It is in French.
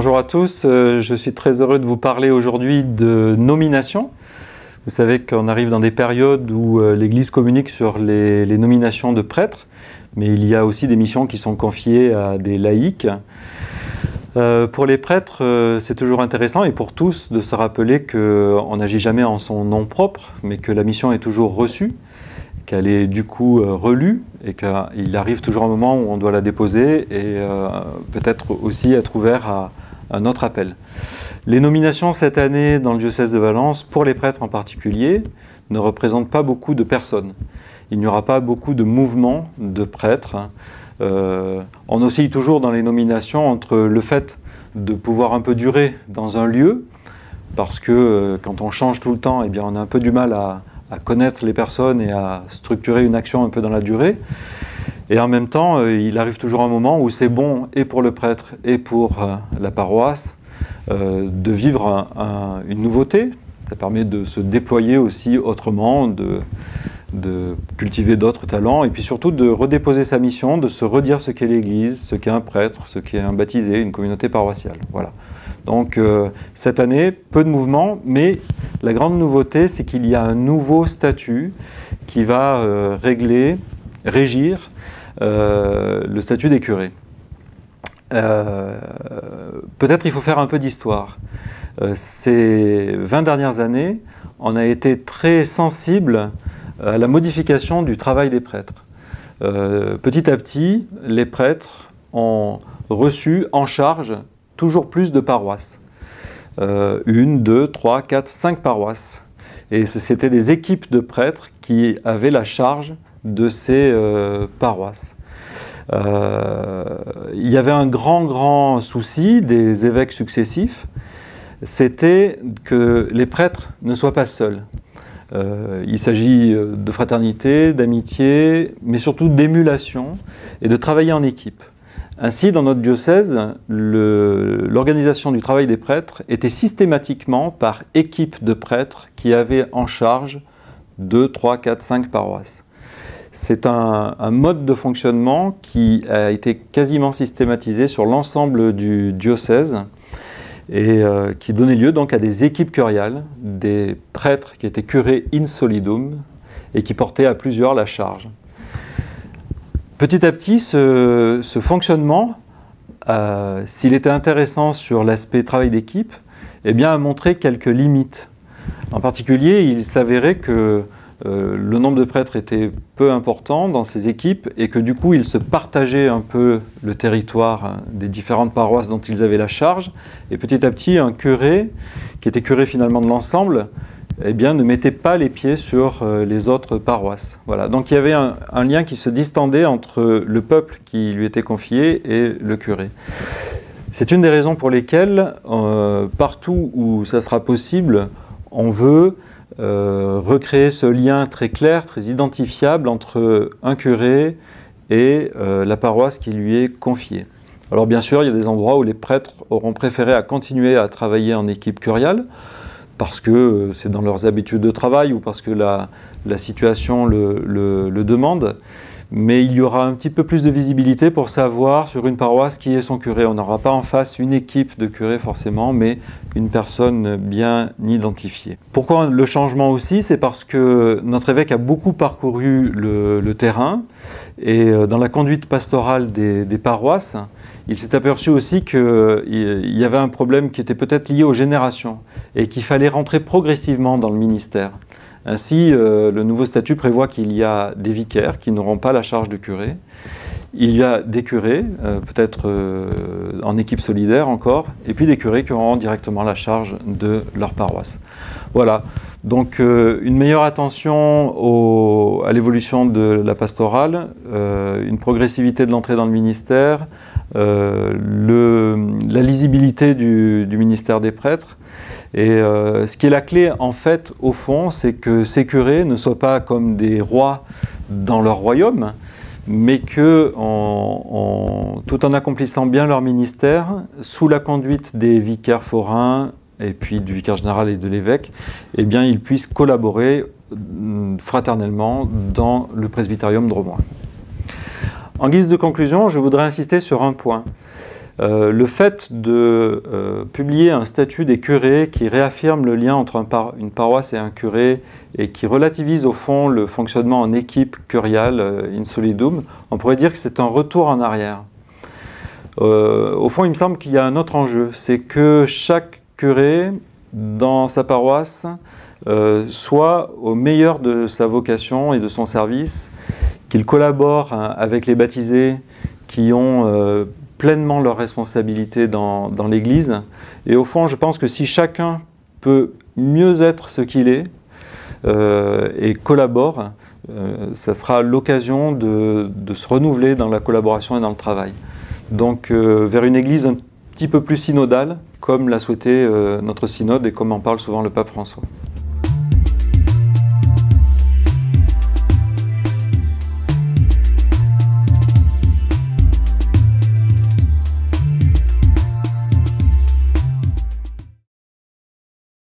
Bonjour à tous, je suis très heureux de vous parler aujourd'hui de nomination. Vous savez qu'on arrive dans des périodes où l'Église communique sur les nominations de prêtres, mais il y a aussi des missions qui sont confiées à des laïcs. Pour les prêtres, c'est toujours intéressant et pour tous de se rappeler qu'on n'agit jamais en son nom propre, mais que la mission est toujours reçue, qu'elle est du coup relue et qu'il arrive toujours un moment où on doit la déposer et peut-être aussi être ouvert à un autre appel. Les nominations cette année dans le diocèse de Valence, pour les prêtres en particulier, ne représentent pas beaucoup de personnes. Il n'y aura pas beaucoup de mouvements de prêtres. On oscille toujours dans les nominations entre le fait de pouvoir un peu durer dans un lieu, parce que quand on change tout le temps, eh bien, on a un peu du mal à connaître les personnes et à structurer une action un peu dans la durée. Et en même temps, il arrive toujours un moment où c'est bon, et pour le prêtre et pour la paroisse, de vivre une nouveauté. Ça permet de se déployer aussi autrement, de cultiver d'autres talents, et puis surtout de redéposer sa mission, de se redire ce qu'est l'Église, ce qu'est un prêtre, ce qu'est un baptisé, une communauté paroissiale. Voilà. Donc cette année, peu de mouvements, mais la grande nouveauté, c'est qu'il y a un nouveau statut qui va régir le statut des curés. Peut-être il faut faire un peu d'histoire. Ces 20 dernières années, on a été très sensible à la modification du travail des prêtres. Petit à petit, les prêtres ont reçu en charge toujours plus de paroisses. 1, 2, 3, 4, 5 paroisses. Et c'était des équipes de prêtres qui avaient la charge de ces paroisses. Il y avait un grand souci des évêques successifs, c'était que les prêtres ne soient pas seuls. Il s'agit de fraternité, d'amitié, mais surtout d'émulation et de travailler en équipe. Ainsi, dans notre diocèse, l'organisation du travail des prêtres était systématiquement par équipe de prêtres qui avaient en charge 2, 3, 4, 5 paroisses. C'est un mode de fonctionnement qui a été quasiment systématisé sur l'ensemble du diocèse et qui donnait lieu donc à des équipes curiales, des prêtres qui étaient curés in solidum et qui portaient à plusieurs la charge. Petit à petit, ce fonctionnement, s'il était intéressant sur l'aspect travail d'équipe, eh bien, a montré quelques limites. En particulier, il s'avérait que le nombre de prêtres était peu important dans ces équipes et que du coup, ils se partageaient un peu le territoire des différentes paroisses dont ils avaient la charge. Et petit à petit, un curé, qui était curé finalement de l'ensemble, eh bien, ne mettait pas les pieds sur les autres paroisses. Voilà. Donc il y avait un lien qui se distendait entre le peuple qui lui était confié et le curé. C'est une des raisons pour lesquelles, partout où ça sera possible, on veut recréer ce lien très clair, très identifiable entre un curé et la paroisse qui lui est confiée. Alors bien sûr, il y a des endroits où les prêtres auront préféré à continuer à travailler en équipe curiale, parce que c'est dans leurs habitudes de travail ou parce que la situation le demande. Mais il y aura un petit peu plus de visibilité pour savoir sur une paroisse qui est son curé. On n'aura pas en face une équipe de curés forcément, mais une personne bien identifiée. Pourquoi le changement aussi? C'est parce que notre évêque a beaucoup parcouru le terrain et dans la conduite pastorale des paroisses, il s'est aperçu aussi qu'il y avait un problème qui était peut-être lié aux générations et qu'il fallait rentrer progressivement dans le ministère. Ainsi, le nouveau statut prévoit qu'il y a des vicaires qui n'auront pas la charge de curé. Il y a des curés, peut-être en équipe solidaire encore, et puis des curés qui auront directement la charge de leur paroisse. Voilà, donc une meilleure attention à l'évolution de la pastorale, une progressivité de l'entrée dans le ministère, la lisibilité du ministère des prêtres. Et ce qui est la clé, en fait, au fond, c'est que ces curés ne soient pas comme des rois dans leur royaume, mais que, tout en accomplissant bien leur ministère, sous la conduite des vicaires forains, et puis du vicaire général et de l'évêque, eh bien, ils puissent collaborer fraternellement dans le presbytérium drômois. En guise de conclusion, je voudrais insister sur un point. Le fait de publier un statut des curés qui réaffirme le lien entre une paroisse et un curé et qui relativise au fond le fonctionnement en équipe curiale, in solidum, on pourrait dire que c'est un retour en arrière. Au fond, il me semble qu'il y a un autre enjeu, c'est que chaque curé, dans sa paroisse, soit au meilleur de sa vocation et de son service, qu'il collabore avec les baptisés qui ont pleinement leurs responsabilités dans l'Église. Et au fond, je pense que si chacun peut mieux être ce qu'il est et collabore, ça sera l'occasion de se renouveler dans la collaboration et dans le travail. Donc vers une Église un petit peu plus synodale, comme l'a souhaité notre synode et comme en parle souvent le pape François.